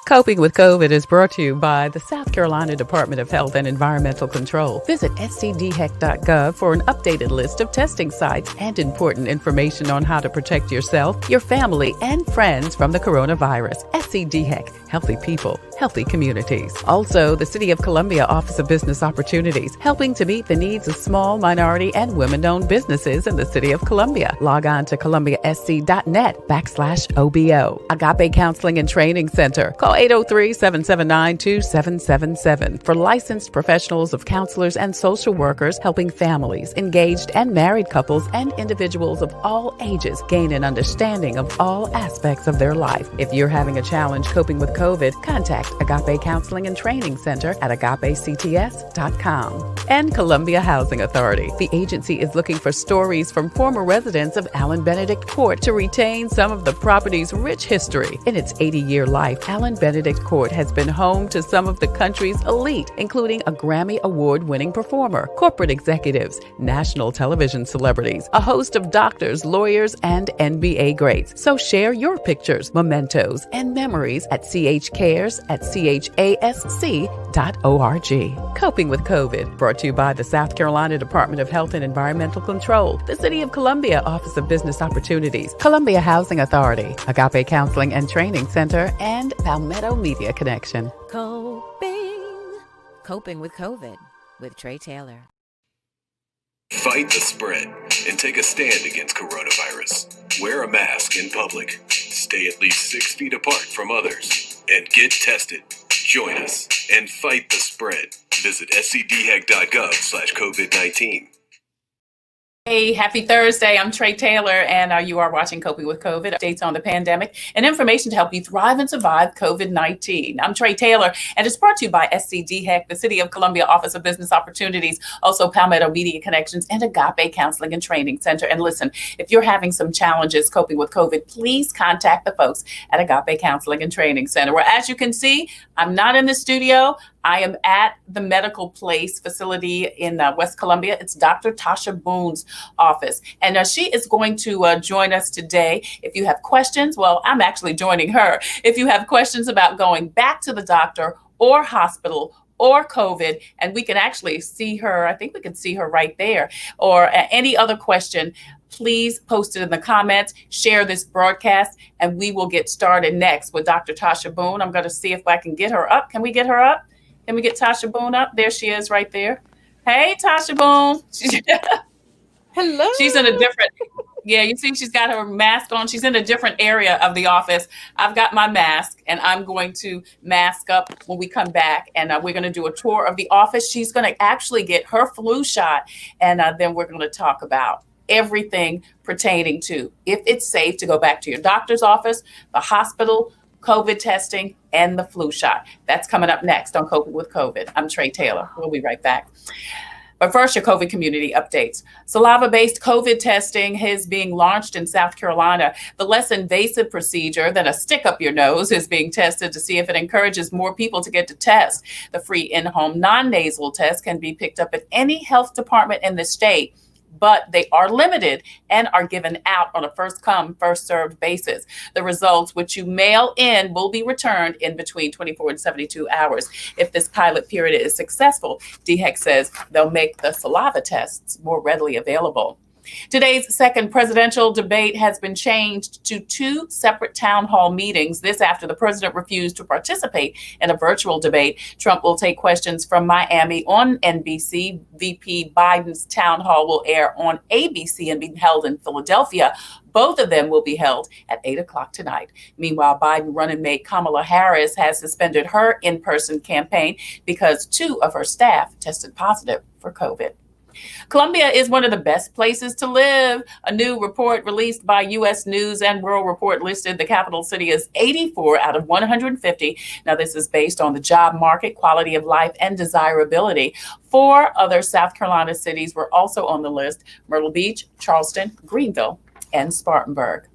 Coping with COVID is brought to you by the South Carolina Department of Health and Environmental Control. Visit scdheck.gov for an updated list of testing sites and important information on how to protect yourself, your family, and friends from the coronavirus. SCDHEC, healthy people, healthy communities. Also, the City of Columbia Office of Business Opportunities, helping to meet the needs of small, minority, and women-owned businesses in the City of Columbia. Log on to columbiasc.net/OBO. Agape Counseling and Training Center. Call 803-779-2777 for licensed professionals of counselors and social workers helping families, engaged and married couples, and individuals of all ages gain an understanding of all aspects of their life. If you're having a challenge coping with COVID, contact Agape Counseling and Training Center at agapects.com. And Columbia Housing Authority. The agency is looking for stories from former residents of Allen Benedict Court to retain some of the property's rich history. In its 80-year life, Allen Benedict Court has been home to some of the country's elite, including a Grammy Award-winning performer, corporate executives, national television celebrities, a host of doctors, lawyers, and NBA greats. So share your pictures, mementos, and memories at chcares@chasc.org. Coping with COVID, brought to you by the South Carolina Department of Health and Environmental Control, the City of Columbia Office of Business Opportunities, Columbia Housing Authority, Agape Counseling and Training Center, and Palmetto Media Connection. Coping with COVID with Tre Tailor. Fight the spread and take a stand against coronavirus. Wear a mask in public. Stay at least 6 feet apart from others. And get tested. Join us and fight the spread. Visit scdheck.gov/COVID-19. Hey, happy Thursday. I'm Tre Tailor, and you are watching Coping with COVID, updates on the pandemic and information to help you thrive and survive COVID-19. I'm Tre Tailor, and it's brought to you by SCDHEC, the City of Columbia Office of Business Opportunities, also Palmetto Media Connections, and Agape Counseling and Training Center. And listen, if you're having some challenges coping with COVID, please contact the folks at Agape Counseling and Training Center, where, as you can see, I'm not in the studio. I am at the Medical Place facility in West Columbia. It's Dr. Tasha Boone's office. And she is going to join us today. If you have questions, well, I'm actually joining her. If you have questions about going back to the doctor or hospital or COVID, and we can actually see her, I think we can see her right there, or any other question, please post it in the comments, share this broadcast, and we will get started next with Dr. Tasha Boone. I'm going to see if I can get her up. Can we get her up? Can we get Tasha Boone up? There she is right there. Hey, Tasha Boone. Hello. She's in a different, you see she's got her mask on. She's in a different area of the office. I've got my mask, and I'm going to mask up when we come back, and we're going to do a tour of the office. She's going to actually get her flu shot, and then we're going to talk about everything pertaining to if it's safe to go back to your doctor's office, the hospital, COVID testing, and the flu shot. That's coming up next on Coping with COVID. I'm Tre Tailor. We'll be right back. But first, your COVID community updates. Saliva-based COVID testing is being launched in South Carolina. The less invasive procedure than a stick up your nose is being tested to see if it encourages more people to get to test. The free in-home non-nasal test can be picked up at any health department in the state, but they are limited and are given out on a first come, first served basis. The results, which you mail in, will be returned in between 24 and 72 hours. If this pilot period is successful, DHEC says they'll make the saliva tests more readily available. Today's second presidential debate has been changed to 2 separate town hall meetings. This after the president refused to participate in a virtual debate. Trump will take questions from Miami on NBC. VP Biden's town hall will air on ABC and be held in Philadelphia. Both of them will be held at 8 o'clock tonight. Meanwhile, Biden running mate Kamala Harris has suspended her in-person campaign because 2 of her staff tested positive for COVID. Columbia is one of the best places to live. A new report released by U.S. News and World Report listed the capital city as 84 out of 150. Now, this is based on the job market, quality of life, and desirability. 4 other South Carolina cities were also on the list: Myrtle Beach, Charleston, Greenville, and Spartanburg.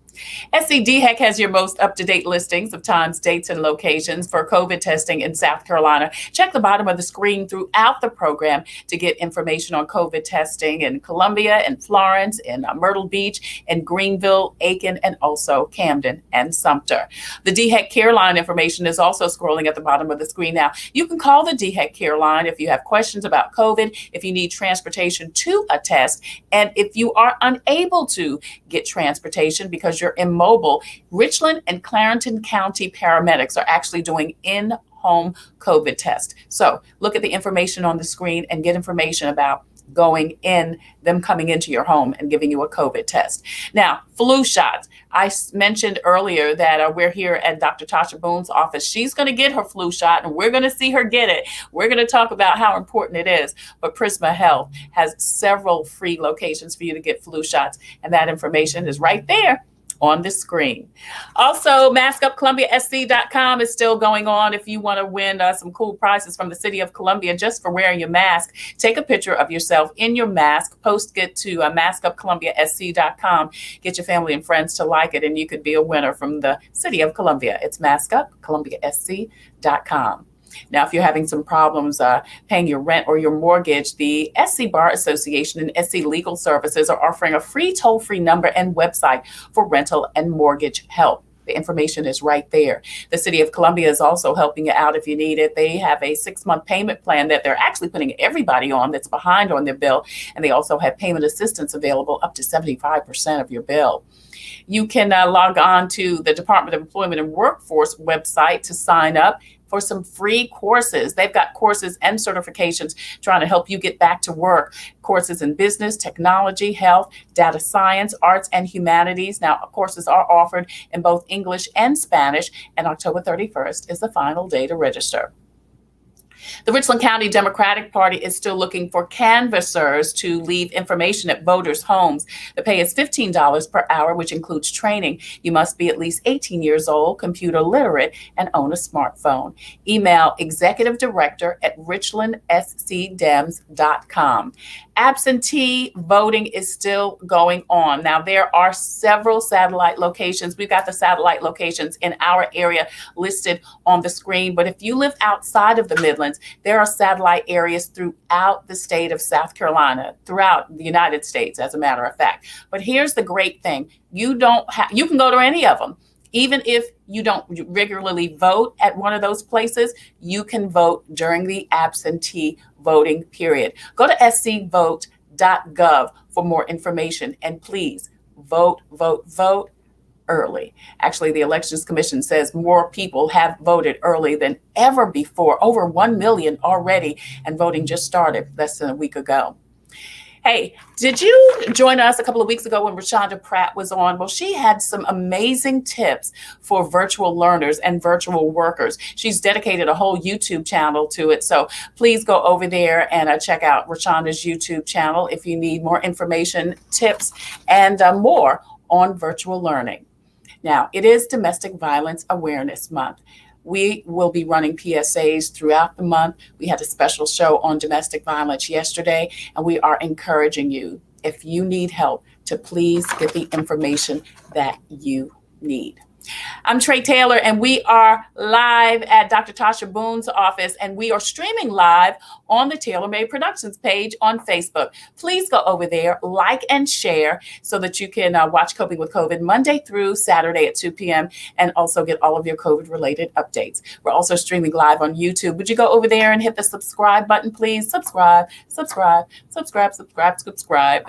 SCDHEC has your most up-to-date listings of times, dates, and locations for COVID testing in South Carolina. Check the bottom of the screen throughout the program to get information on COVID testing in Columbia and Florence, in Myrtle Beach, and Greenville, Aiken, and also Camden and Sumter. The DHEC Care Line information is also scrolling at the bottom of the screen now. You can call the DHEC Care Line if you have questions about COVID, if you need transportation to a test, and if you are unable to get transportation because you're immobile. Richland and Clarendon County paramedics are actually doing in-home COVID tests. So look at the information on the screen and get information about them coming into your home and giving you a COVID test. Now, flu shots. I mentioned earlier that we're here at Dr. Tasha Boone's office. She's going to get her flu shot, and we're going to see her get it. We're going to talk about how important it is. But Prisma Health has several free locations for you to get flu shots, and that information is right there on the screen. Also, maskupcolumbiasc.com is still going on. If you want to win some cool prizes from the city of Columbia just for wearing your mask, take a picture of yourself in your mask, post it to maskupcolumbiasc.com. Get your family and friends to like it, and you could be a winner from the city of Columbia. It's maskupcolumbiasc.com. Now, if you're having some problems paying your rent or your mortgage, the SC Bar Association and SC Legal Services are offering a free toll-free number and website for rental and mortgage help. The information is right there. The city of Columbia is also helping you out if you need it. They have a 6-month payment plan that they're actually putting everybody on that's behind on their bill. And they also have payment assistance available up to 75% of your bill. You can log on to the Department of Employment and Workforce website to sign up for some free courses. They've got courses and certifications trying to help you get back to work. Courses in business, technology, health, data science, arts, and humanities. Now, courses are offered in both English and Spanish, and October 31st is the final day to register. The Richland County Democratic Party is still looking for canvassers to leave information at voters' homes. The pay is $15 per hour, which includes training. You must be at least 18 years old, computer literate, and own a smartphone. Email executive director at richlandscdems.com. Absentee voting is still going on. Now, there are several satellite locations. We've got the satellite locations in our area listed on the screen. But if you live outside of the Midlands, there are satellite areas throughout the state of South Carolina, throughout the United States, as a matter of fact. But here's the great thing. You can go to any of them. Even if you don't regularly vote at one of those places, you can vote during the absentee voting period. Go to scvote.gov for more information, and please vote early. Actually, the Elections Commission says more people have voted early than ever before, over 1 million already, and voting just started less than a week ago. Hey, did you join us a couple of weeks ago when Rashonda Pratt was on? Well, she had some amazing tips for virtual learners and virtual workers. She's dedicated a whole YouTube channel to it. So please go over there and check out Rashonda's YouTube channel if you need more information, tips, and more on virtual learning. Now, it is Domestic Violence Awareness Month. We will be running PSAs throughout the month. We had a special show on domestic violence yesterday, and we are encouraging you, if you need help, to please get the information that you need. I'm Tre Tailor, and we are live at Dr. Tasha Boone's office, and we are streaming live on the Tailor Made Productions page on Facebook. Please go over there, like and share so that you can watch Coping with COVID Monday through Saturday at 2 p.m. and also get all of your COVID-related updates. We're also streaming live on YouTube. Would you go over there and hit the subscribe button, please? Subscribe,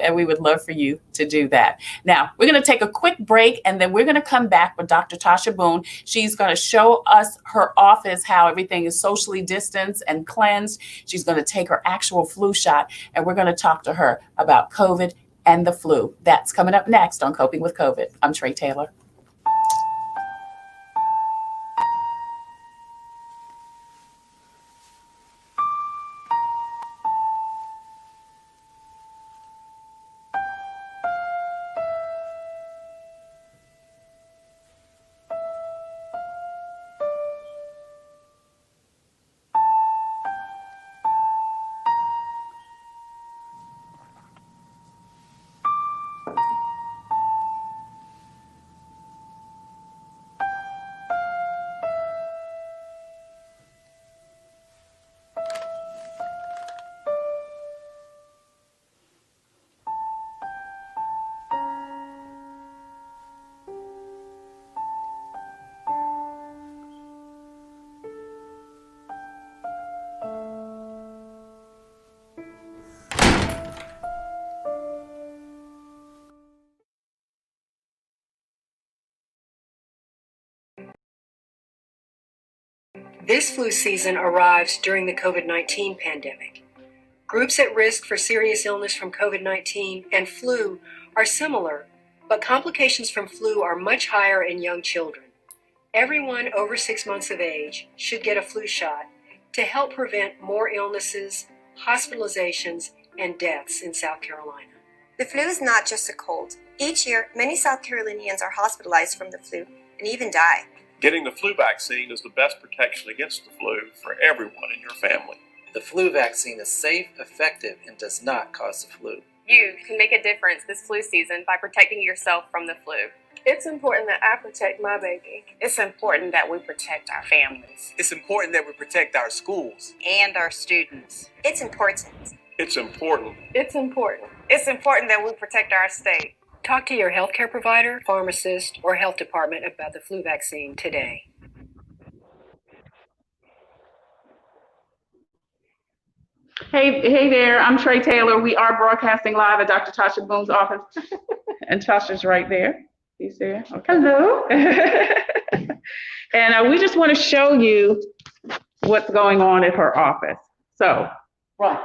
and we would love for you to do that. Now, we're going to take a quick break, and then we're going to come back with Dr. Tasha Boone. She's going to show us her office, how everything is socially distanced and cleansed. She's going to take her actual flu shot, and we're going to talk to her about COVID and the flu. That's coming up next on Coping with COVID. I'm Tre Tailor. This flu season arrives during the COVID-19 pandemic. Groups at risk for serious illness from COVID-19 and flu are similar, but complications from flu are much higher in young children. Everyone over 6 months of age should get a flu shot to help prevent more illnesses, hospitalizations, and deaths in South Carolina. The flu is not just a cold. Each year, many South Carolinians are hospitalized from the flu and even die. Getting the flu vaccine is the best protection against the flu for everyone in your family. The flu vaccine is safe, effective, and does not cause the flu. You can make a difference this flu season by protecting yourself from the flu. It's important that I protect my baby. It's important that we protect our families. It's important that we protect our schools. And our students. It's important. It's important. It's important. It's important that we protect our state. Talk to your healthcare provider, pharmacist, or health department about the flu vaccine today. Hey there, I'm Tre Tailor. We are broadcasting live at Dr. Tasha Boone's office. And Tasha's right there. He's there. Okay. Hello. And we just want to show you what's going on at her office. So, Right.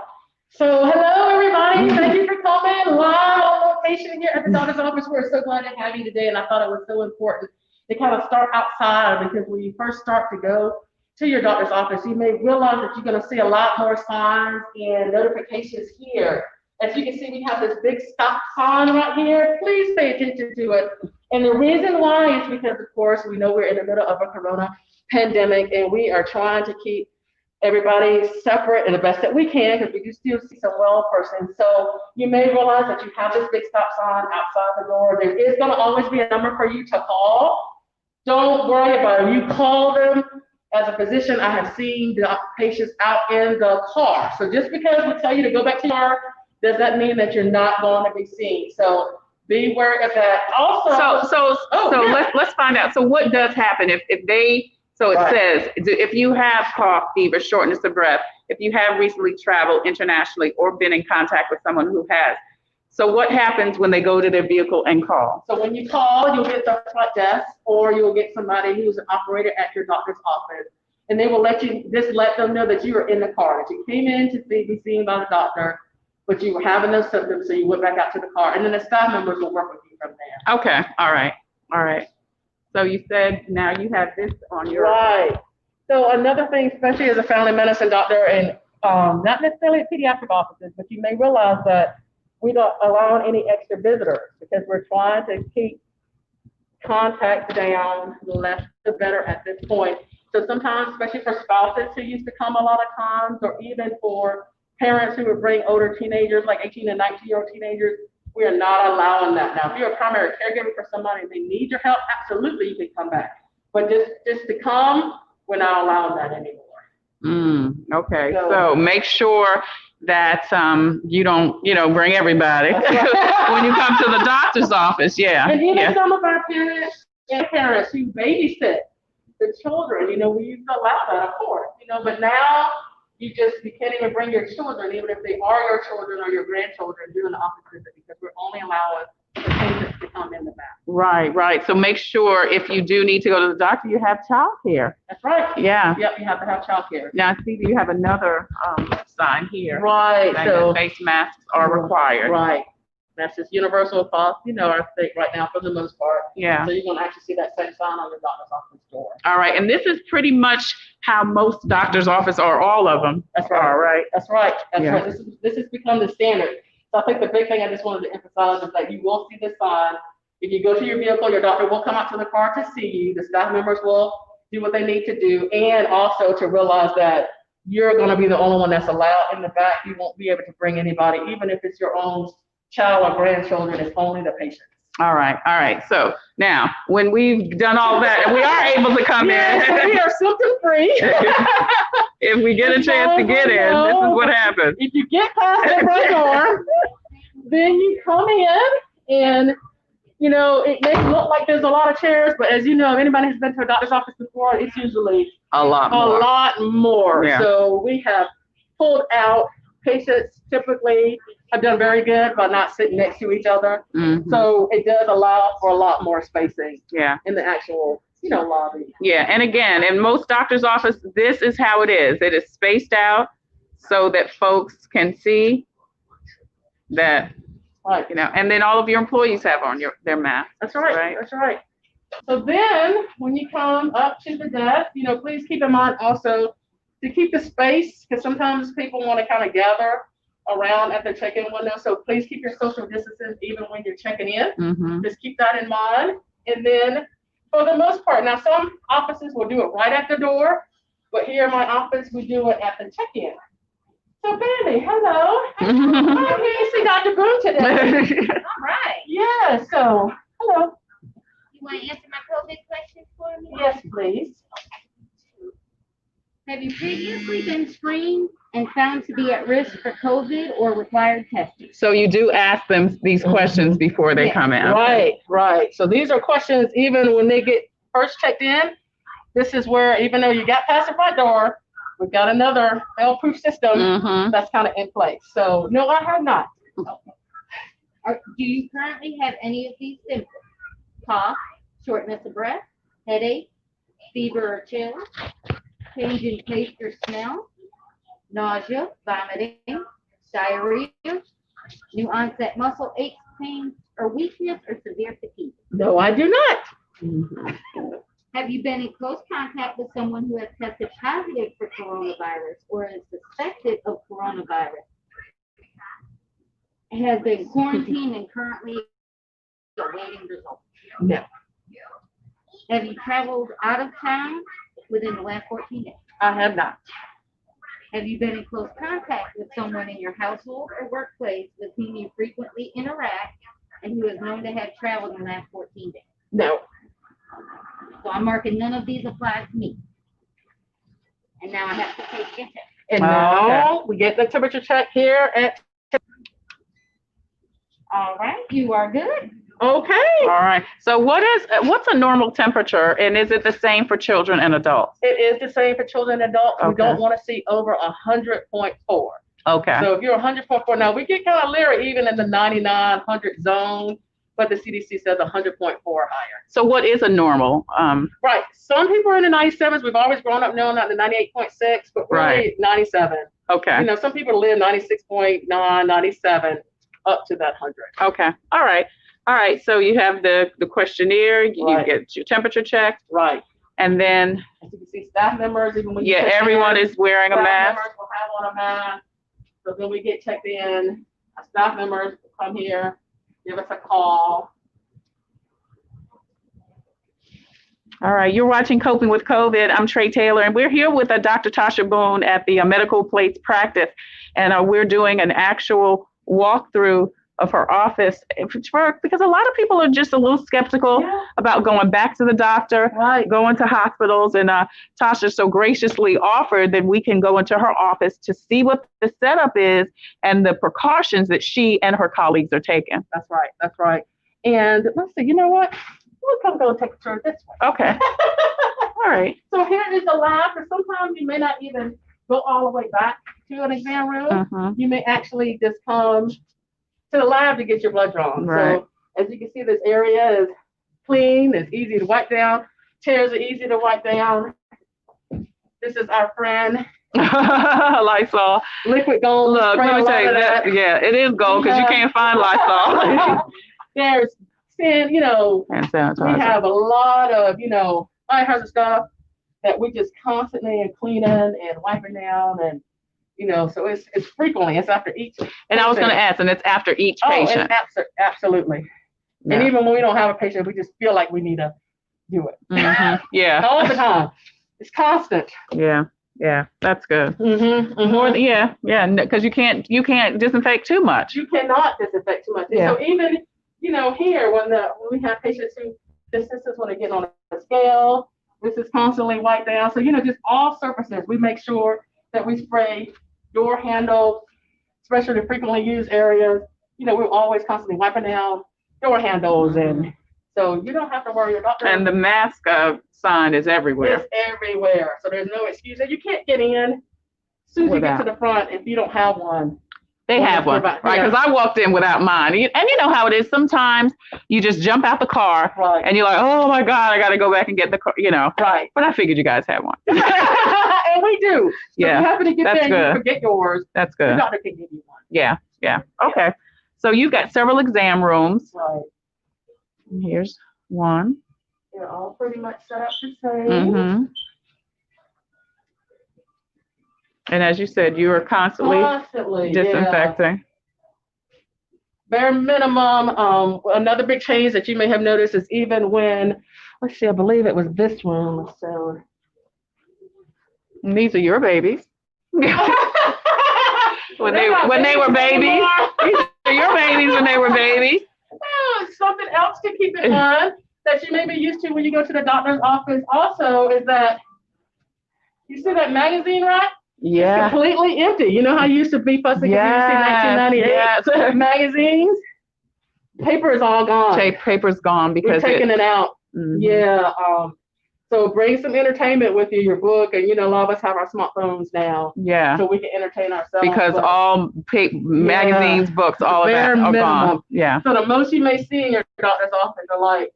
So hello, everybody. Thank you for coming live on location here at the doctor's office. We're so glad to have you today, and I thought it was so important to kind of start outside, because when you first start to go to your doctor's office, you may realize that you're going to see a lot more signs and notifications here. As you can see, we have this big stop sign right here. Please pay attention to it. And the reason why is because, of course, we know we're in the middle of a corona pandemic, and we are trying to keep everybody separate and the best that we can, because we do still see some well persons. So you may realize that you have this big stop sign outside the door. There is going to always be a number for you to call. Don't worry about it. You call them. As a physician, I have seen the patients out in the car. So just because we tell you to go back to your car, does that mean that you're not going to be seen? So be aware of that. Also, let's find out. So what does happen if they? So it says, if you have cough, fever, shortness of breath, if you have recently traveled internationally or been in contact with someone who has. So what happens when they go to their vehicle and call? So when you call, you'll get the front desk, or you'll get somebody who's an operator at your doctor's office. And they will let them know that you were in the car, that you came in to be seen by the doctor, but you were having those symptoms, so you went back out to the car. And then the staff members will work with you from there. Okay, all right. So you said now you have this on your... Right. So another thing, especially as a family medicine doctor, and not necessarily at pediatric offices, but you may realize that we don't allow any extra visitors, because we're trying to keep contact down, the less the better at this point. So sometimes, especially for spouses who used to come a lot of times, or even for parents who would bring older teenagers, like 18 and 19-year-old teenagers, we are not allowing that now. If you're a primary caregiver for somebody and they need your help, absolutely you can come back. But just to come, we're not allowing that anymore. Okay, so make sure that you don't, bring everybody when you come to the doctor's office. Yeah. And even some of our parents who babysit the children, we used to allow that, of course, but now you can't even bring your children, even if they are your children or your grandchildren, during the office visit, because we're only allowing the patients to come in the back. Right. So make sure if you do need to go to the doctor, you have childcare. That's right. Yeah. Yep, you have to have childcare. Now, see, you have another sign here. Right. So face masks are required. Right. That's just universal across, our state right now for the most part. Yeah. So you're going to actually see that same sign on your doctor's office door. All right. And this is pretty much how most doctor's office, or all of them, That's right. are, right? That's right. That's Yeah. right. This has become the standard. So I think the big thing I just wanted to emphasize is that you will see this sign. If you go to your vehicle, your doctor will come out to the car to see you. The staff members will do what they need to do. And also to realize that you're going to be the only one that's allowed in the back. You won't be able to bring anybody, even if it's your own child or grandchildren. It's only the patient. All right. So now, when we've done all that, and we are able to come in. We are symptom free. If we get a chance to get in, this is what happens. If you get past the front door, then you come in, and it may look like there's a lot of chairs, but as you know, anybody who's been to a doctor's office before, it's usually a lot more. Yeah. So we have pulled out. Patients typically have done very good by not sitting next to each other. Mm-hmm. So it does allow for a lot more spacing in the actual lobby. Yeah, and again, in most doctor's office, this is how it is. It is spaced out so that folks can see that, Right. and then all of your employees have on their masks. That's right. That's right. So then, when you come up to the desk, please keep in mind also to keep the space, because sometimes people want to kind of gather around at the check-in window. So please keep your social distances even when you're checking in. Mm-hmm. Just keep that in mind. And then, for the most part, now some offices will do it right at the door, but here in my office, we do it at the check-in. So, Brandy, hello. I'm here to see Dr. Boone today. All right. Yeah, so, hello. You want to answer my COVID question for me? Yes, please. Have you previously been screened and found to be at risk for COVID or required testing? So you do ask them these questions before they come in. Right. So these are questions even when they get first checked in. This is where, even though you got past the front door, we've got another fail-proof system that's kind of in place. So no, I have not. Do you currently have any of these symptoms? Cough, shortness of breath, headache, fever or chills, change in taste or smell, nausea, vomiting, diarrhea, new onset muscle aches, pain, or weakness, or severe fatigue? No, I do not. Have you been in close contact with someone who has tested positive for coronavirus or is suspected of coronavirus? Has been quarantined and currently awaiting results? No. Have you traveled out of town within the last 14 days? I have not. Have you been in close contact with someone in your household or workplace with whom you frequently interact and who is known to have traveled in the last 14 days? No. So I'm marking none of these apply to me. And now I have to take your test. And now we get the temperature check here at. All right, you are good. Okay. All right. So what's a normal temperature, and is it the same for children and adults? It is the same for children and adults. Okay. We don't want to see over 100.4. Okay. So if you're 100.4, now we get kind of leery even in the 99, 100 zone, but the CDC says 100.4 higher. So what is a normal? Right. Some people are in the 97s. We've always grown up knowing that the 98.6, but really 97. Okay. Some people live 96.9, 97 up to that 100. Okay. All right. So you have the questionnaire, you get your temperature checked. Right. And then, as you can see, staff members, even when everyone is wearing a mask. Staff members will have on a mask. So then we get checked in. Our staff members will come here, give us a call. All right, you're watching Coping with COVID. I'm Tre Tailor, and we're here with Dr. Tasha Boone at the Medical Plates Practice, and we're doing an actual walkthrough of her office because a lot of people are just a little skeptical about going back to the doctor, going to hospitals, and Tasha so graciously offered that we can go into her office to see what the setup is and the precautions that she and her colleagues are taking. That's right. And let's see, you know what? We'll go take a tour this way. Okay. All right. So here is the lab, and sometimes you may not even go all the way back to an exam room. You may actually just come to the lab to get your blood drawn. Right. So as you can see, this area is clean. It's easy to wipe down. Chairs are easy to wipe down. This is our friend. Lysol. Liquid gold. Look, let me tell you that. Yeah, it is gold because you can't find Lysol. There's hand sanitizer. We have a lot of, all kinds of stuff that we just constantly and cleaning and wiping down and, so it's frequently, it's after each. And I was going to ask, and it's after each patient. Absolutely. Yeah. And even when we don't have a patient, we just feel like we need to do it. Yeah. All the time. It's constant. Yeah. That's good. More, because you can't disinfect too much. You cannot disinfect too much. Yeah. So even, here when we have patients who, this is when they get on a scale, this is constantly wiped down. So, just all surfaces, we make sure that we spray door handles, especially the frequently used areas. We're always constantly wiping down door handles. And so you don't have to worry about that. And the mask sign is everywhere. It's everywhere. So there's no excuse. You can't get in as soon as you get to the front if you don't have one. They have one, right? Because I walked in without mine. And you know how it is. Sometimes you just jump out the car and you're like, oh my God, I got to go back and get the car, you know. Right. But I figured you guys had one. And we do. So yeah. if you happen to get there and you forget yours, that's good. The doctor can give you one. Yeah. Okay. So you've got several exam rooms. Right. Here's one. They're all pretty much set up the same. Mm-hmm. And as you said, you are constantly disinfecting. Bare minimum. Another big change that you may have noticed is even when, let's see, I believe it was this one. So these are your babies. when they were babies. These are your babies when they were babies. Something else to keep in mind that you may be used to when you go to the doctor's office also is that you see that magazine rack? Yeah. It's completely empty. You know how you used to be fussing if you see 1998 magazines? Paper is all gone. Paper's gone because we're taking it out. Mm-hmm. Yeah. So bring some entertainment with you, your book, and a lot of us have our smartphones now. Yeah. So we can entertain ourselves. Because all magazines, books, all of that are gone. Yeah. So the most you may see in your doctor's office are like,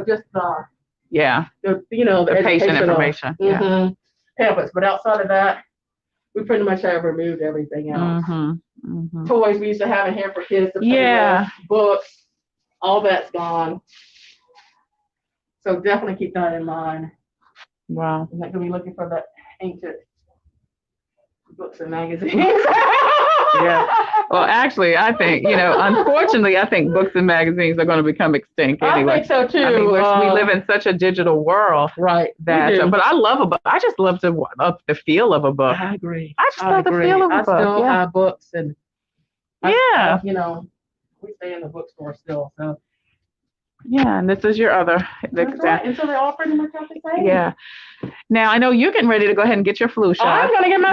just the patient information. Mm-hmm, pamphlets. But outside of that, we pretty much have removed everything else. Mm-hmm. Mm-hmm. Toys we used to have in here for kids to play with, books, all that's gone. So definitely keep that in mind. Wow. You're not going to be looking for the ancient books and magazines. Yeah. Well, actually, I think, unfortunately, I think books and magazines are going to become extinct anyway. I think so too. I mean, we live in such a digital world. Right. That, but I love a book. I just love the feel of a book. I agree. I just love the feel of a book. I still have books and we stay in the bookstore still. So. Yeah, and this is your other. That's right. And so they're all pretty much the same. Yeah. Now I know you're getting ready to go ahead and get your flu shot. I'm gonna get my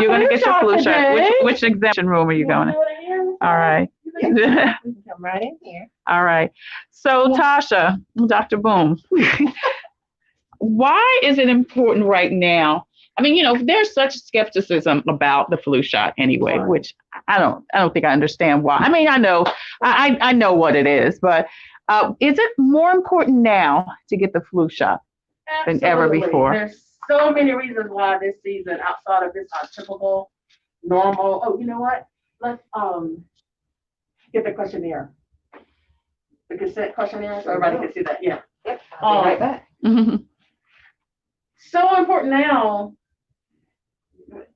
flu shot. Which exam room are you going to? All right. You can come right in here. All right. So Tasha, Dr. Boone, why is it important right now? I mean, there's such skepticism about the flu shot anyway, which I don't think I understand why. I mean, I know what it is, but is it more important now to get the flu shot than ever before? There's so many reasons why this season, outside of this typical, normal. Oh, you know what? Let's get the questionnaire. The consent questionnaire, so everybody can see that. Yeah. Yep. I'll be right back. So important now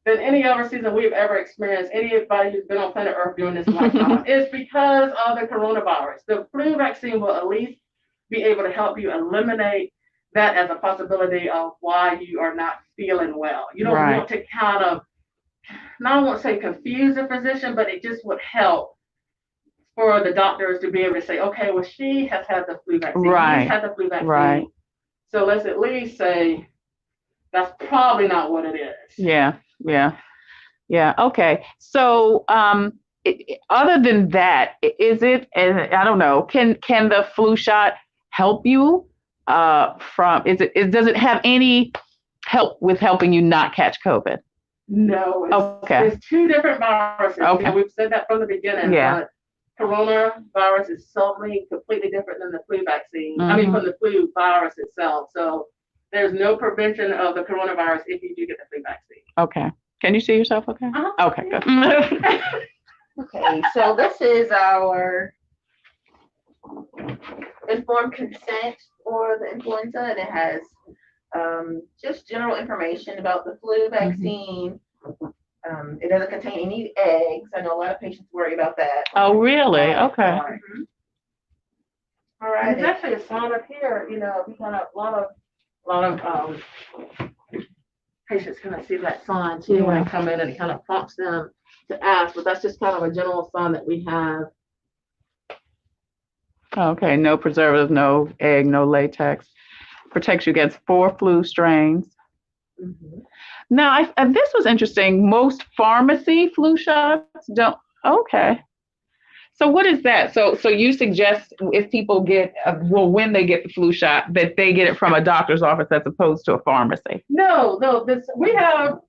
than any other season we've ever experienced. Anybody who's been on planet Earth during this lifetime is because of the coronavirus. The flu vaccine will at least be able to help you eliminate that as a possibility of why you are not feeling well. You don't want to kind of, I won't say confuse the physician, but it just would help for the doctors to be able to say, okay, well, she has had the flu vaccine. He's had the flu vaccine. Right. So let's at least say that's probably not what it is. Yeah. Okay. So, other than that, is it? And I don't know. Can the flu shot help you? Does it have any help with helping you not catch COVID? No. It's two different viruses. Okay. We've said that from the beginning. Yeah. But coronavirus is something completely different than the flu vaccine. Mm-hmm. I mean, from the flu virus itself. So there's no prevention of the coronavirus if you do get the flu vaccine. Okay. Can you see yourself okay? Uh-huh. Okay, good. Okay, so this is our informed consent for the influenza, and it has just general information about the flu vaccine. It doesn't contain any eggs. I know a lot of patients worry about that. Oh, really? Okay. Mm-hmm. All right. There's actually a sign up here. We kind of a lot of patients kind of see that sign too when they come in, and it kind of prompts them to ask. But that's just kind of a general sign that we have. Okay. No preservative, no egg, no latex. Protects you against 4 flu strains. Mm-hmm. Now, this was interesting. Most pharmacy flu shots don't. Okay. So what is that? So you suggest if people get, when they get the flu shot, that they get it from a doctor's office as opposed to a pharmacy? No. We have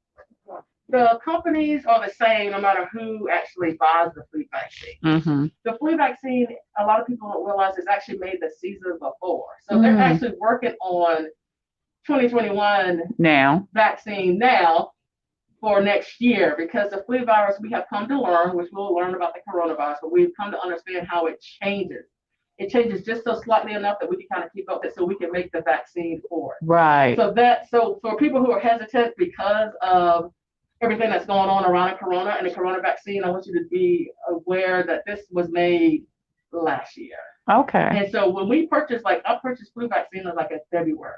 The companies are the same no matter who actually buys the flu vaccine. Mm-hmm. The flu vaccine, a lot of people don't realize, is actually made the season before. So they're actually working on 2021 vaccine now for next year, because the flu virus, we have come to learn, which we'll learn about the coronavirus, but we've come to understand how it changes. It changes just so slightly enough that we can kind of keep up with it so we can make the vaccine for it. Right. So for people who are hesitant because of everything that's going on around the corona and the corona vaccine, I want you to be aware that this was made last year. Okay. And so when we purchased, like I purchased flu vaccine in February.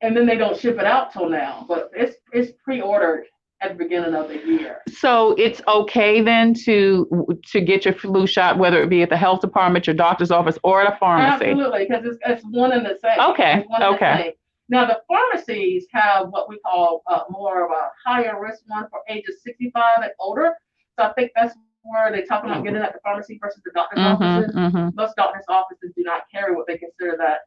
And then they don't ship it out till now, but it's pre-ordered at the beginning of the year. So it's okay then to get your flu shot, whether it be at the health department, your doctor's office, or at a pharmacy? Absolutely, because it's one and the same. Okay. Okay. Now the pharmacies have what we call more of a higher risk one for ages 65 and older. So I think that's where they talk about getting at the pharmacy versus the doctor's offices. Most doctor's offices do not carry what they consider that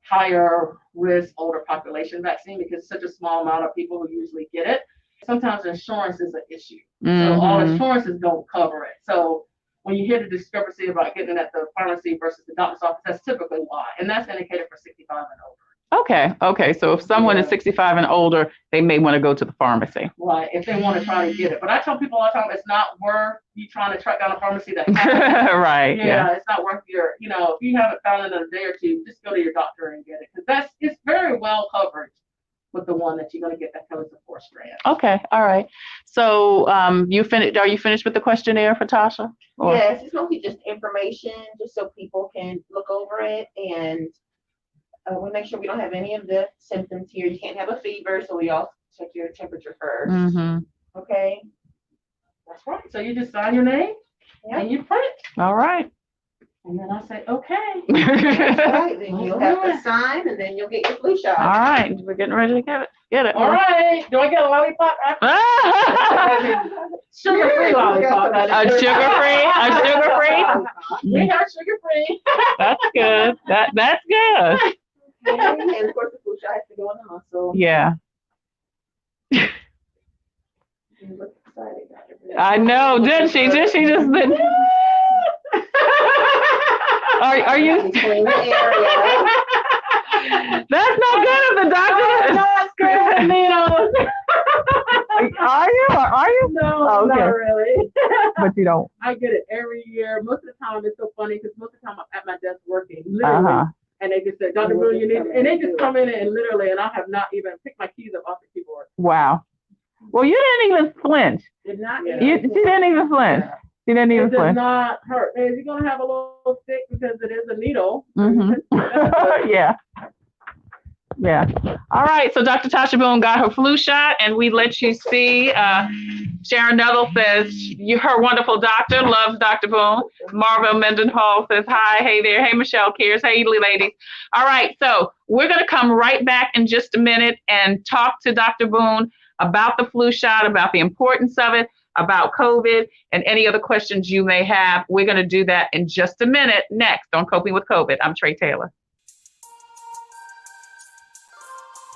higher risk older population vaccine, because it's such a small amount of people who usually get it. Sometimes insurance is an issue. So all insurances don't cover it. So when you hear the discrepancy about getting it at the pharmacy versus the doctor's office, that's typically why. And that's indicated for 65 and older. Okay. So if someone is 65 and older, they may want to go to the pharmacy. Right, if they want to try to get it. But I tell people all the time, it's not worth you trying to track down a pharmacy that has it. Right. Yeah, it's not worth your, if you haven't found it in a day or two, just go to your doctor and get it. Because it's very well covered with the one that you're going to get that covers the 4 strands. Okay. All right. So are you finished with the questionnaire for Tasha? Or? Yes, it's mostly just information, just so people can look over it, and we'll make sure we don't have any of the symptoms here. You can't have a fever, so we all check your temperature first. Okay. That's right. So you just sign your name and you print. All right. And then I say, okay. That's right. Then you'll have to sign, and then you'll get your flu shot. All right. We're getting ready to get it. All right. Do I get a lollipop after? Sugar-free lollipop. A sugar-free? We have sugar-free. That's good. That's good. And of course, the flu shot has to go in the muscle. Yeah. You look excited, Dr. I know, didn't she? Did she just been? Are you? Clean the area. That's not good if the doctor. No, it's good. Needles. Are you? No, not really. But you don't. I get it every year. Most of the time, it's so funny because most of the time I'm at my desk working, literally. And they just say, Dr. Boone, you need, and they just come in and literally, and I have not even picked my keys up off the keyboard. Wow. Well, you didn't even flinch. Did not. She didn't even flinch. Yeah. She didn't even flinch. It does not hurt. And you're going to have a little stick because it is a needle. Yeah. Yeah. All right. So Dr. Tasha Boone got her flu shot, and we let you see. Sharon Neville says her wonderful doctor loves Dr. Boone. Marva Mendenhall says hi. Hey there. Hey, Michelle Kears. Hey, ladies. All right. So we're going to come right back in just a minute and talk to Dr. Boone about the flu shot, about the importance of it, about COVID, and any other questions you may have. We're going to do that in just a minute next on Coping with COVID. I'm Tre Tailor.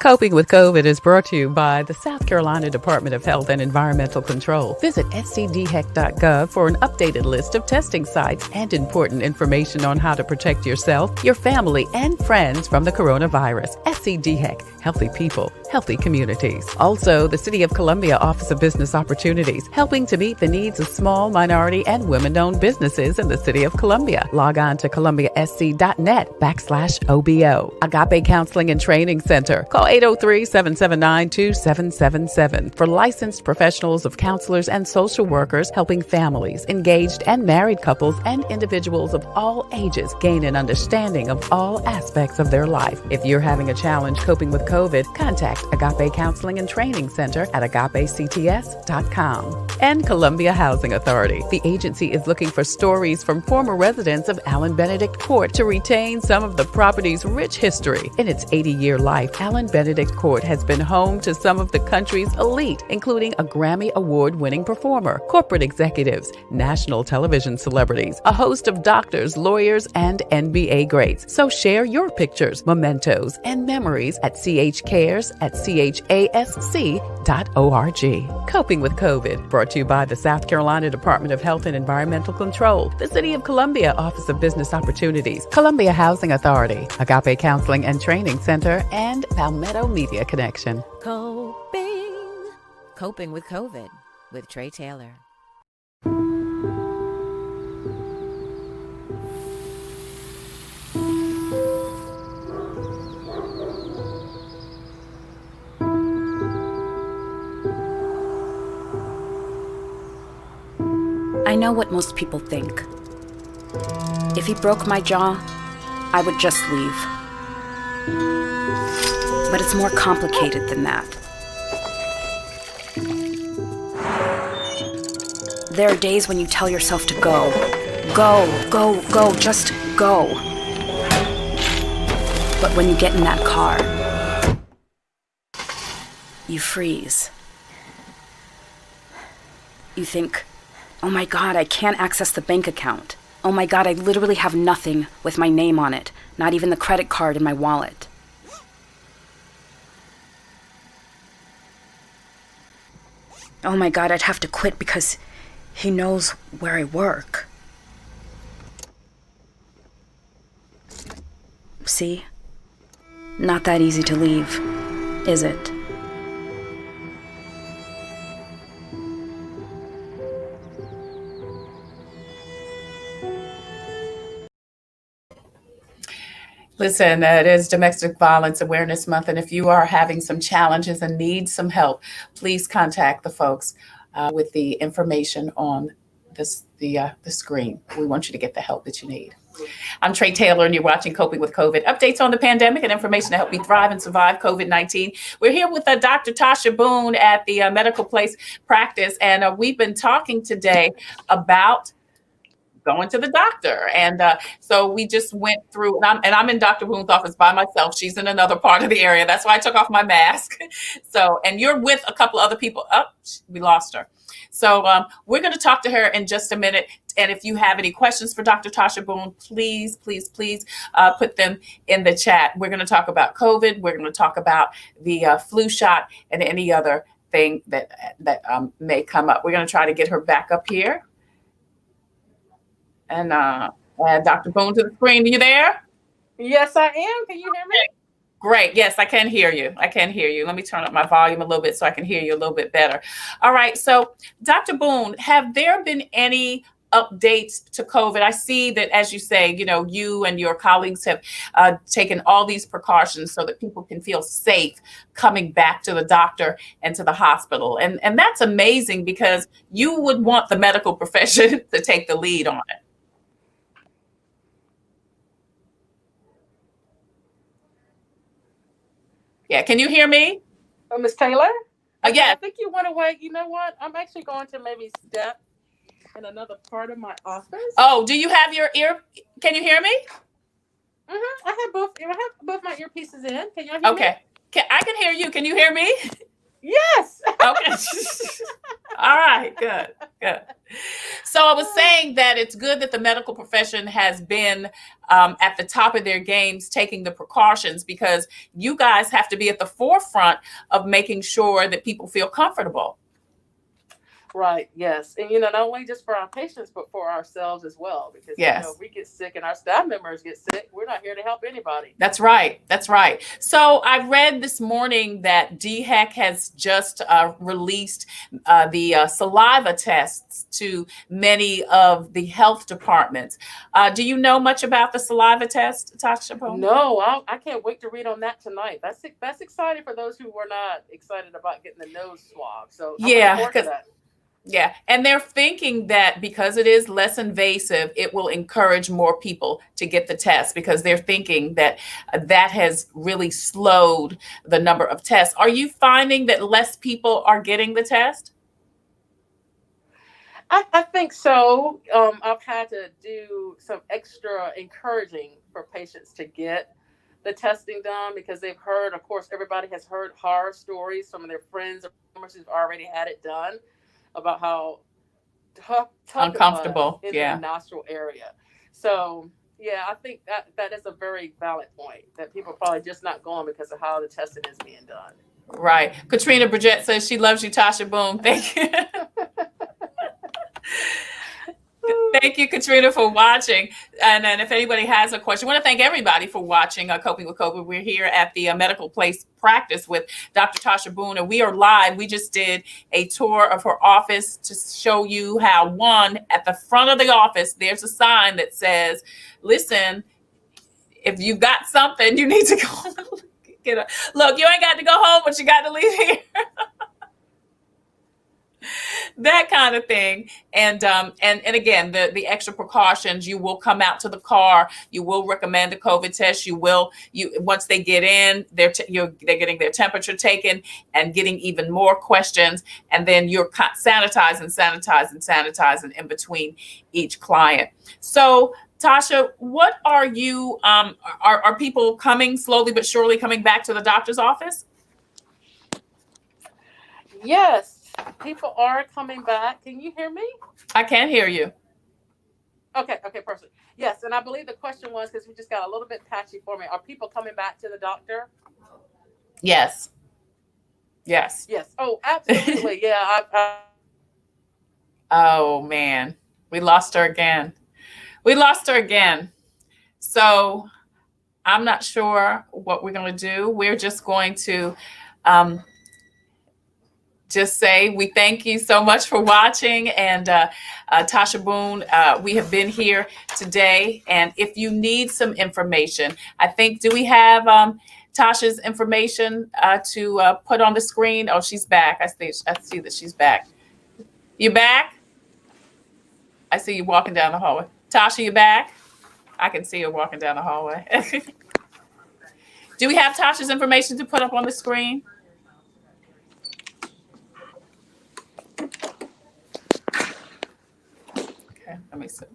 Coping with COVID is brought to you by the South Carolina Department of Health and Environmental Control. Visit scdheck.gov for an updated list of testing sites and important information on how to protect yourself, your family, and friends from the coronavirus. SCDHEC, healthy people, healthy communities. Also, the City of Columbia Office of Business Opportunities, helping to meet the needs of small, minority, and women-owned businesses in the City of Columbia. Log on to columbiasc.net/OBO. Agape Counseling and Training Center. Call 803-779-2777 for licensed professionals of counselors and social workers helping families, engaged and married couples, and individuals of all ages gain an understanding of all aspects of their life. If you're having a challenge coping with COVID, contact Agape Counseling and Training Center at agapects.com. And Columbia Housing Authority. The agency is looking for stories from former residents of Allen Benedict Court to retain some of the property's rich history. In its 80-year life, Allen Benedict Court has been home to some of the country's elite, including a Grammy Award-winning performer, corporate executives, national television celebrities, a host of doctors, lawyers, and NBA greats. So share your pictures, mementos, and memories at chcares@chasc.org. Coping with COVID, brought to you by the South Carolina Department of Health and Environmental Control, the City of Columbia Office of Business Opportunities, Columbia Housing Authority, Agape Counseling and Training Center, and Palmetto Media Connection. Coping with COVID with Tre Tailor. I know what most people think. If he broke my jaw, I would just leave. But it's more complicated than that. There are days when you tell yourself to go. Go, go, go, just go. But when you get in that car, you freeze. You think, oh my God, I can't access the bank account. Oh my God, I literally have nothing with my name on it, not even the credit card in my wallet. Oh my God, I'd have to quit because he knows where I work. See? Not that easy to leave, is it? Listen, it is Domestic Violence Awareness Month, and if you are having some challenges and need some help, please contact the folks with the information on the screen. We want you to get the help that you need. I'm Tre Tailor, and you're watching Coping with COVID. Updates on the pandemic and information to help you thrive and survive COVID-19. We're here with Dr. Tasha Boone at the Medical Place Practice, and we've been talking today about going to the doctor. And so we just went through, and I'm in Dr. Boone's office by myself. She's in another part of the area. That's why I took off my mask. So, and you're with a couple other people. Oh, we lost her. So we're going to talk to her in just a minute. And if you have any questions for Dr. Tasha Boone, please, please, please put them in the chat. We're going to talk about COVID. We're going to talk about the flu shot and any other thing that may come up. We're going to try to get her back up here. And add Dr. Boone to the screen. Are you there? Yes, I am. Can you hear me? Great. Yes, I can hear you. I can hear you. Let me turn up my volume a little bit so I can hear you a little bit better. All right. So, Dr. Boone, have there been any updates to COVID? I see that, as you say, you and your colleagues have taken all these precautions so that people can feel safe coming back to the doctor and to the hospital. And that's amazing, because you would want the medical profession to take the lead on it. Yeah, can you hear me? Ms. Taylor? Yeah. I think you went away. You know what? I'm actually going to maybe step in another part of my office. Oh, do you have your ear? Can you hear me? Mm-hmm. I have both my earpieces in. Can y'all hear me? Okay. I can hear you. Can you hear me? Yes. Okay. All right. Good. Good. So I was saying that it's good that the medical profession has been at the top of their games, taking the precautions, because you guys have to be at the forefront of making sure that people feel comfortable. Right. Yes. And, not only just for our patients, but for ourselves as well, because, if we get sick and our staff members get sick, we're not here to help anybody. That's right. That's right. So I read this morning that DHEC has just released the saliva tests to many of the health departments. Do you know much about the saliva test, Tasha Boone? No, I can't wait to read on that tonight. That's exciting for those who were not excited about getting the nose swab. So I'm looking forward to that. Yeah, and they're thinking that because it is less invasive, it will encourage more people to get the test, because they're thinking that that has really slowed the number of tests. Are you finding that less people are getting the test? I think so. I've had to do some extra encouraging for patients to get the testing done because they've heard, of course, everybody has heard horror stories from their friends or members who've already had it done about how tough uncomfortable. it was in the nostril area. So yeah, I think that is a very valid point, that people are probably just not going because of how the testing is being done. Right. Katrina Bridget says she loves you, Tasha Boone. Thank you. Thank you, Katrina, for watching. And then if anybody has a question, I want to thank everybody for watching Coping with COVID. We're here at the Medical Place Practice with Dr. Tasha Boone, and we are live. We just did a tour of her office to show you how, one, at the front of the office, there's a sign that says, listen, if you've got something, you need to go get a look. You ain't got to go home, but you got to leave here. That kind of thing. And again, the extra precautions, you will come out to the car, you will recommend a COVID test, you once they get in, they're getting their temperature taken and getting even more questions, and then you're sanitizing in between each client. So Tasha, what are you are people coming slowly but surely coming back to the doctor's office? Yes, people are coming back. Can you hear me? I can hear you. Okay, perfect. Yes, and I believe the question was, because we just got a little bit patchy for me, are people coming back to the doctor? Yes. Oh, absolutely. Yeah. Oh man, we lost her again. So I'm not sure what we're going to do. We're just going to just say we thank you so much for watching. And Tasha Boone, we have been here today. And if you need some information, I think, do we have Tasha's information to put on the screen? Oh, she's back. I see that she's back. You back? I see you walking down the hallway. Tasha, you back? I can see her walking down the hallway. Do we have Tasha's information to put up on the screen? Okay, let me see.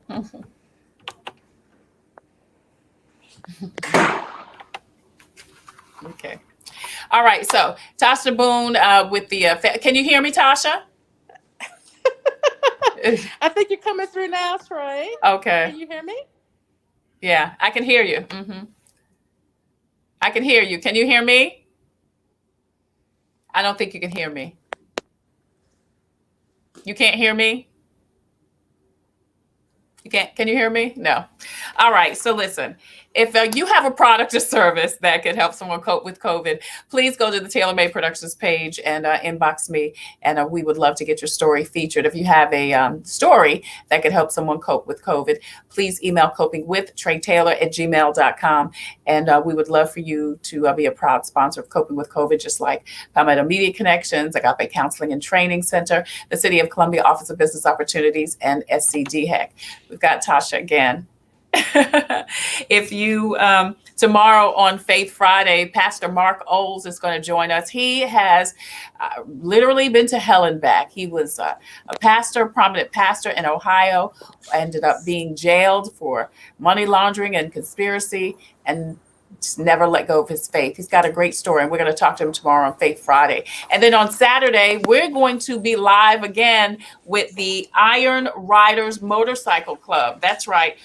Okay. All right. So Tasha Boone with the, can you hear me, Tasha? I think you're coming through now, Trey. Okay. Can you hear me? Yeah, I can hear you. Mm-hmm. I can hear you. Can you hear me? I don't think you can hear me. You can't hear me? You can't. Can you hear me? No. All right. So listen, if you have a product or service that could help someone cope with COVID, please go to the Tailor Made Productions page and inbox me, and we would love to get your story featured. If you have a story that could help someone cope with COVID, please email copingwithtretailor@gmail.com, and we would love for you to be a proud sponsor of Coping with COVID, just like Palmetto Media Connections, Agape Counseling and Training Center, the City of Columbia Office of Business Opportunities, and SCDHEC. We've got Tasha again. If you tomorrow on Faith Friday, Pastor Mark Oles is going to join us. He has literally been to hell and back. He was a prominent pastor in Ohio, ended up being jailed for money laundering and conspiracy, and just never let go of his faith. He's got a great story, and we're going to talk to him tomorrow on Faith Friday. And then on Saturday, we're going to be live again with the Iron Riders Motorcycle Club. That's right.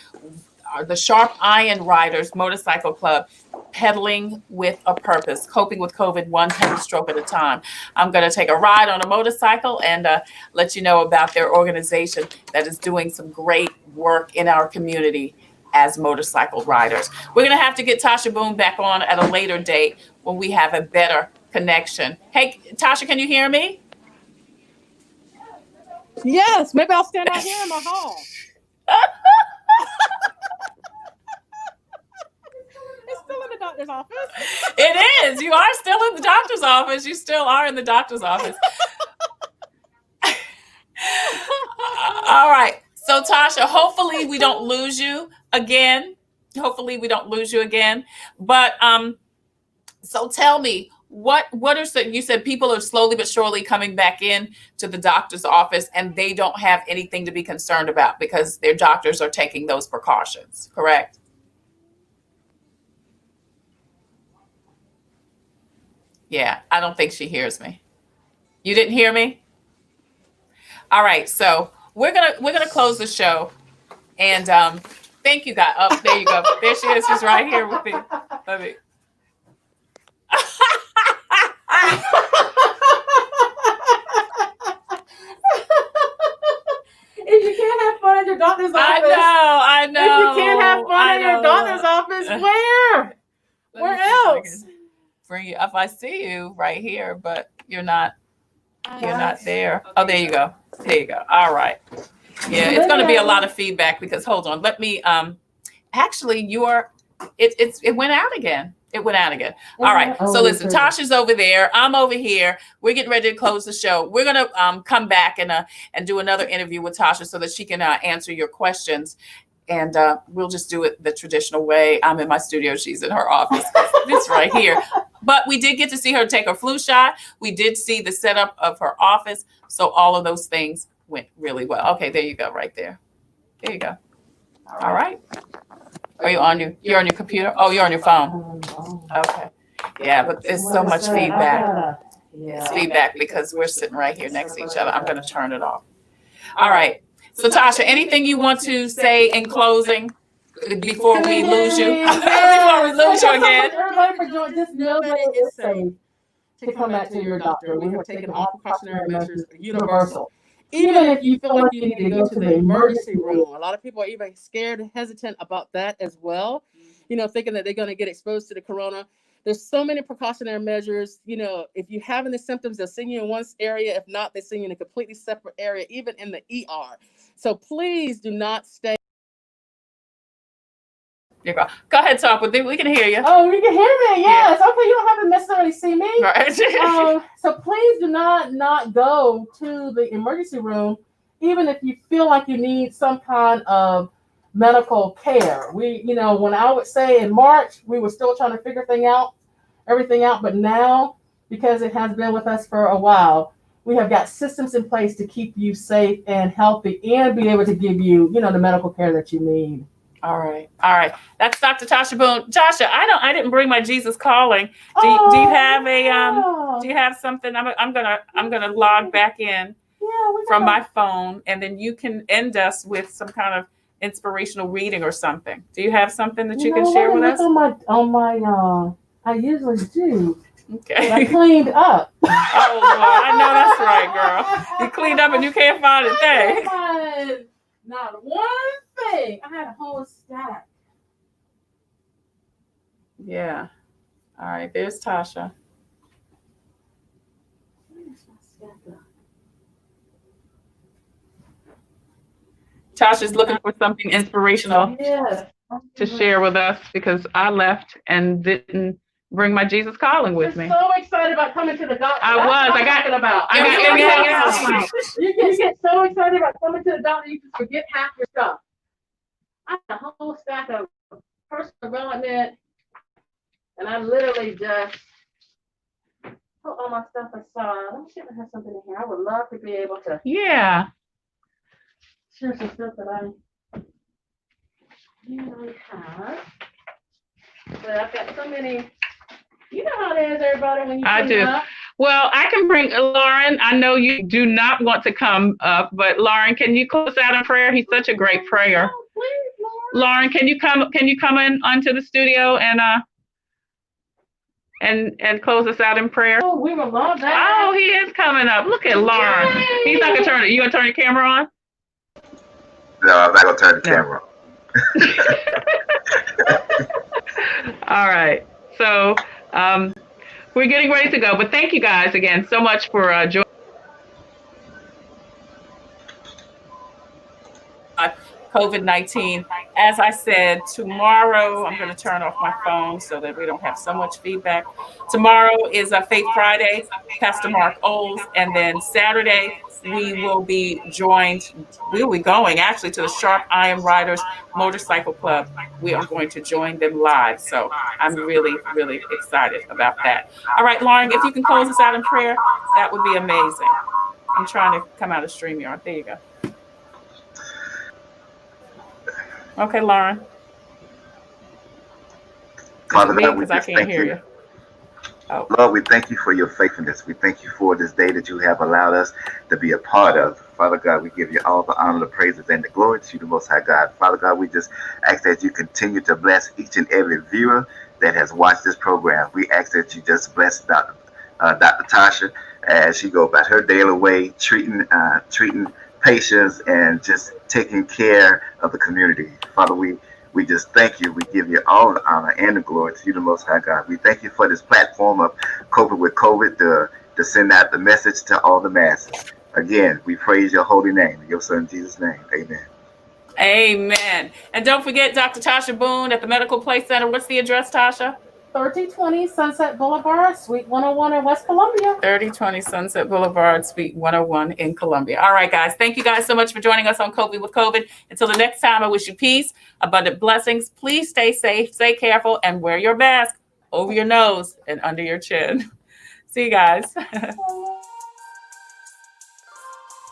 The Sharp Iron Riders Motorcycle Club, pedaling with a purpose, coping with COVID one stroke at a time. I'm going to take a ride on a motorcycle and let you know about their organization that is doing some great work in our community as motorcycle riders. We're going to have to get Tasha Boone back on at a later date when we have a better connection. Hey, Tasha, can you hear me? Yes, maybe I'll stand out here in my hall. It's still in the doctor's office. It is. You are still in the doctor's office. You still are in the doctor's office. All right. So Tasha, hopefully we don't lose you again. But so tell me, what are you said people are slowly but surely coming back in to the doctor's office, and they don't have anything to be concerned about because their doctors are taking those precautions, correct? Yeah, I don't think she hears me. You didn't hear me? All right, so we're gonna close the show, and thank you, guys. Oh, there you go. There she is. She's right here with me. Let me. If you can't have fun at your doctor's office, I know. If you can't have fun at your doctor's office, where? Where else? Bring you up. I see you right here, but you're not. You're not there. Oh, there you go. There you go. All right. Yeah, it's going to be a lot of feedback because hold on. Let me. Actually, it went out again. It went out again. All right. So listen, Tasha's over there. I'm over here. We're getting ready to close the show. We're gonna come back and do another interview with Tasha so that she can answer your questions. And we'll just do it the traditional way. I'm in my studio. She's in her office. This right here. But we did get to see her take her flu shot. We did see the setup of her office. So all of those things went really well. Okay, there you go, right there. There you go. All right. Are you on you're on your computer? Oh, you're on your phone. Okay. Yeah, but there's so much feedback. It's feedback because we're sitting right here next to each other. I'm going to turn it off. All right. So Tasha, anything you want to say in closing before we lose you? Before we lose you again? Everybody for joining. Just know that it is safe to come back to your doctor. We have taken all precautionary measures universal. Even if you feel like you need to go to the emergency room, a lot of people are even scared and hesitant about that as well. Thinking that they're going to get exposed to the corona. There's so many precautionary measures. If you're having the symptoms, they'll send you in one area. If not, they send you in a completely separate area, even in the ER. So please do not stay. Go ahead, talk with me. We can hear you. Oh, you can hear me. Yes. Yeah. Okay, you don't have to necessarily see me. Right. So please do not go to the emergency room, even if you feel like you need some kind of medical care. When I would say in March, we were still trying to figure everything out. But now, because it has been with us for a while, we have got systems in place to keep you safe and healthy and be able to give you, the medical care that you need. All right. That's Dr. Tasha Boone. Tasha, I didn't bring my Jesus calling. Do you have do you have something? I'm gonna log back in from my phone, and then you can end us with some kind of inspirational reading or something. Do you have something that you can share with us? On my I usually do. Okay. But I cleaned up. Oh Lord, I know that's right, girl. You cleaned up and you can't find a thing. Not one thing. I had a whole stack. Yeah. All right. There's Tasha. Tasha's looking for something inspirational to share with us because I left and didn't bring my Jesus calling with me. So excited about coming to the doctor. I You get so excited about coming to the doctor, you just forget half your stuff. I had a whole stack of personal development, and I literally just put all my stuff aside. Let me see if I have something in here. I would love to be able to share some stuff that I have. But I've got so many. You know how it is, everybody, when you I do. Up. Well, I can bring Lauren. I know you do not want to come up, but Lauren, can you close out in prayer? He's such a great prayer. Oh, please, Lauren, can you come in onto the studio and close us out in prayer? Oh, we would love that. Oh, he is coming up. Look at Lauren. Yay! He's not gonna turn it. You gonna turn your camera on? No, I'm not gonna turn the camera on. All right. So we're getting ready to go, but thank you guys again so much for joining. COVID-19. As I said, tomorrow I'm going to turn off my phone so that we don't have so much feedback. Tomorrow is a Faith Friday, Pastor Mark Oles, and then Saturday we will be going actually to the Sharp Iron Riders Motorcycle Club. We are going to join them live. So I'm really, really excited about that. All right, Lauren, if you can close us out in prayer, that would be amazing. I'm trying to come out of StreamYard. There you go. Okay, Lauren. Father God, because I can't hear you. Oh. Lord, we thank you for your faithfulness. We thank you for this day that you have allowed us to be a part of. Father God, we give you all the honor, the praises, and the glory to you, the Most High God. Father God, we just ask that you continue to bless each and every viewer that has watched this program. We ask that you just bless Dr. Tasha as she go about her daily way, treating patients and just taking care of the community. Father, we just thank you. We give you all the honor and the glory to you, the Most High God. We thank you for this platform of Coping with COVID to send out the message to all the masses. Again, we praise your holy name. In your son Jesus' name. Amen. Amen. And don't forget Dr. Tasha Boone at the Medical Place Center. What's the address, Tasha? 3020 Sunset Boulevard, Suite 101 in West Columbia. 3020 Sunset Boulevard, Suite 101 in Columbia. All right, guys. Thank you guys so much for joining us on Coping with COVID. Until the next time, I wish you peace, abundant blessings. Please stay safe, stay careful, and wear your mask over your nose and under your chin. See you guys.